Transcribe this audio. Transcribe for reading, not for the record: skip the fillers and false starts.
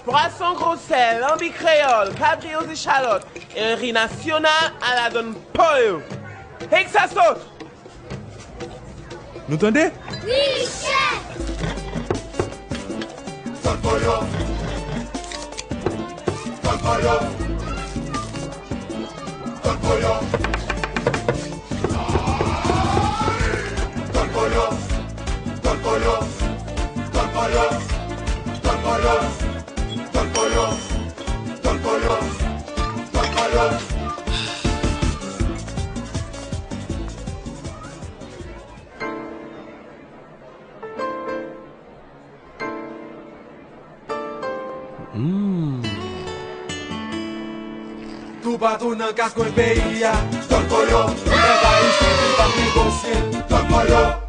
Poisson gros sel, lambi créole, cabri aux échalotes et riz national à la donne pollo. Et que ça saute! Nous entendez? Oui, chef! Don pollo. Don pollo. Don pollo. Don pollo. Don pollo. Don pollo. Don pollo. Don pollo. Don pollo. Don pollo. Tu batou nan kas kwen peyi ya. Don pollo. Mwen pa isi, mwen pa negosye. Don pollo.